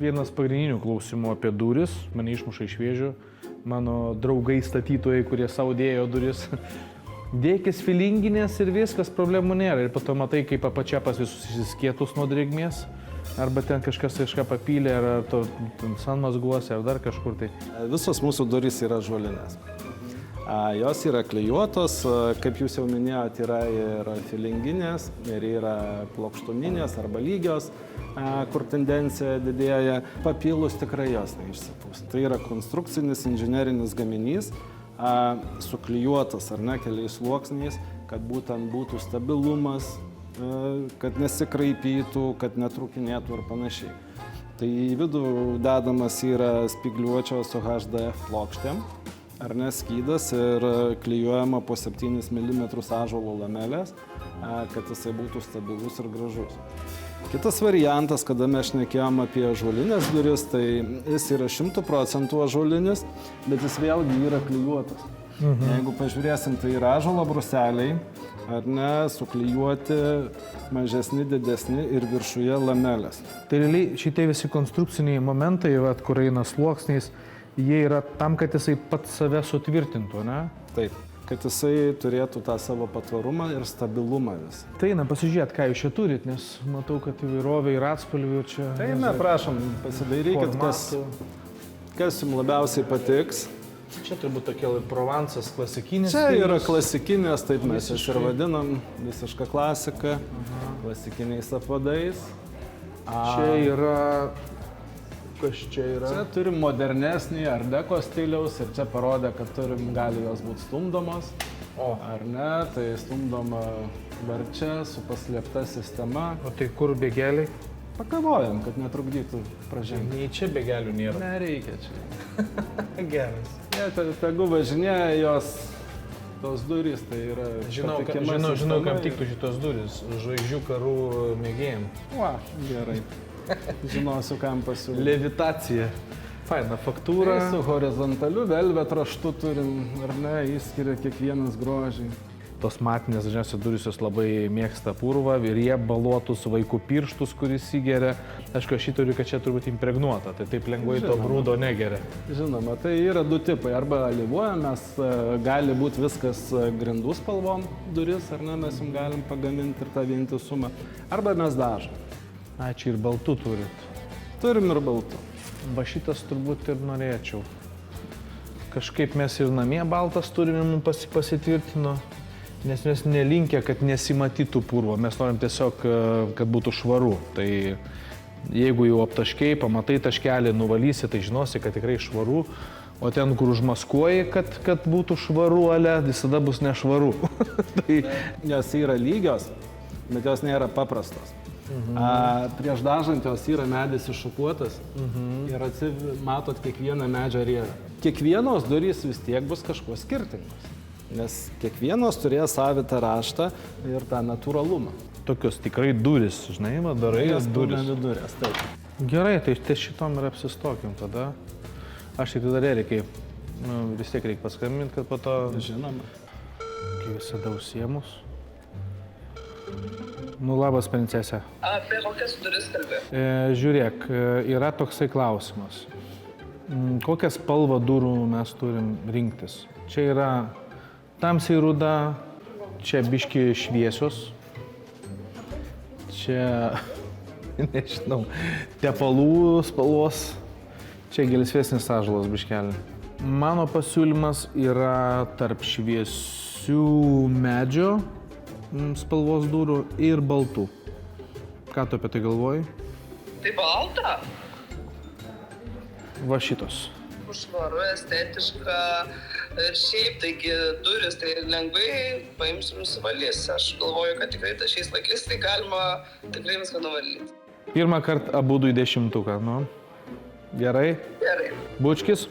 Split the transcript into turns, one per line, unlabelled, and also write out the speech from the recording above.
Vienas pagrindinių klausimų apie duris, mane išmuša iš vėžių, mano draugai statytojai, kurie savo dėjo duris. Dėkis filinginės ir viskas, problemų nėra. Ir po to matai, kaip apačia pas visus įsiskėtus nuo drėgmės, arba ten kažkas kažką papylė, ar to sanmazguose, ar dar kažkur tai.
Visos mūsų durys yra ąžuolinės. Jos yra klijuotos, kaip jūs jau minėjote, yra ir filinginės, ir yra plokštuminės arba lygios, kur tendencija didėja. Papylus tikrai jos neišsipūs. Tai yra konstrukcinis inžinerinis gaminys, suklijuotas ar ne keliais sluoksniais, kad būtent būtų stabilumas, kad nesikraipytų, kad netrūkinėtų ir panašiai. Tai į vidų dedamas yra spygliuočios su HDF plokštėm, ar ne skydas, ir klijuojama po 7 mm ąžuolo lamelės, kad jisai būtų stabilus ir gražus. Kitas variantas, kada mes šnekėjom apie ąžuolinės duris, tai jis yra 100% ąžuolinis, bet jis vėlgi yra klijuotas. Jeigu pažiūrėsim, tai yra ąžuolo bruseliai, ar ne, suklijuoti mažesni, didesni ir viršuje lamelės.
Tai realiai šitie visi konstrukciniai momentai, kur eina sluoksniais, jie yra tam, kad jisai pats save sutvirtintų, ne?
Taip, kad jisai turėtų tą savo patvarumą ir stabilumą visą.
Tai, pasižiūrėt, ką jūs čia turit, nes matau, kad įvairovė ir atspalvių čia...
Tai, prašom, pasidairykit, kas jums labiausiai patiks.
Čia turbūt tokia Provansas klasikinis.
Čia yra klasikinės, taip mes jas ir vadinam, visiška klasika, klasikiniais apvadais.
Čia yra... Kas čia yra?
Čia turim modernesnį art deko stiliaus ir čia parodė, kad gali jos būti stumdomos. Ar ne, tai stumdoma varčia su paslėpta sistema.
O tai kur bėgeliai?
Pakavojam, kad netrukdytų pražengti.
Nei čia bėgelių nėra.
Nereikia čia.
Geras.
Tegu važinėja jos tos durys, tai yra...
Žinau, kam tiktų šitos durys. Žvaigždžių karų mėgėjim.
Gerai. Žinosiu, kam pasiūlyti.
Levitacija. Faina faktūra.
Su horizontaliu velvet raštu turim, ar ne, įskiria kiekvienas grožiai.
Tos matinės dažniausiai durys jos labai mėgsta purvą ir jie baluotus vaikų pirštus, kuris įgeria. Aišku, aš įtariu, kad čia turbūt impregnuota, tai taip lengvai to brūdo negeria.
Žinoma, tai yra du tipai. Arba alyvuojam, mes gali būti viskas grindų spalvom duris, ar ne, mes jums galim pagaminti ir tą vientisumą. Arba mes dažom.
Ačiū, ir baltų turit.
Turim ir baltų.
Va šitas turbūt ir norėčiau. Kažkaip mes ir namie baltas turime, mums pasitvirtino, nes mes nelinkę, kad nesimatytų purvo. Mes norim tiesiog, kad būtų švaru. Tai jeigu jau aptaškiai, pamatai taškelį, nuvalysi, tai žinosi, kad tikrai švaru. O ten, kur užmaskuoji, kad būtų švaru, visada bus nešvaru.
Jos yra lygios, bet jos nėra paprastos. Prieš dažant jos yra medis iššukuotas ir matot kiekvieną medžio rievę. Kiekvienos durys vis tiek bus kažkuo skirtingos, nes kiekvienos turės savitą raštą ir tą natūralumą.
Tokios tikrai durys, žinai, darai ir
durys. Taip.
Gerai, tai šitom ir apsistokim tada. Aš tik tada reikia, vis tiek reikia paskambinti, kad po to...
Žinoma.
Kai visada užsiemus. Labas, princesė.
Apie kokias duris kalbė?
Žiūrėk, yra toksai klausimas. Kokią spalvą durų mes turim rinktis? Čia yra tamsiai ruda, čia biški šviesios, čia, nežinau, tepalų spalvos, čia gelsvesnis ąžuolas biškelį. Mano pasiūlymas yra tarp šviesių medžio spalvos durų ir baltų. Ką tu apie tai galvoji?
Tai balta?
Va šitos.
Švaru, estetiška ir šiaip, taigi duris tai lengvai paims ir nusivalys. Aš galvoju, kad tikrai šiais laikais tai galima tikrai viską nuvalyti.
Pirmą kartą abudu į 10-tuką, nu. Gerai?
Gerai.
Bučkis?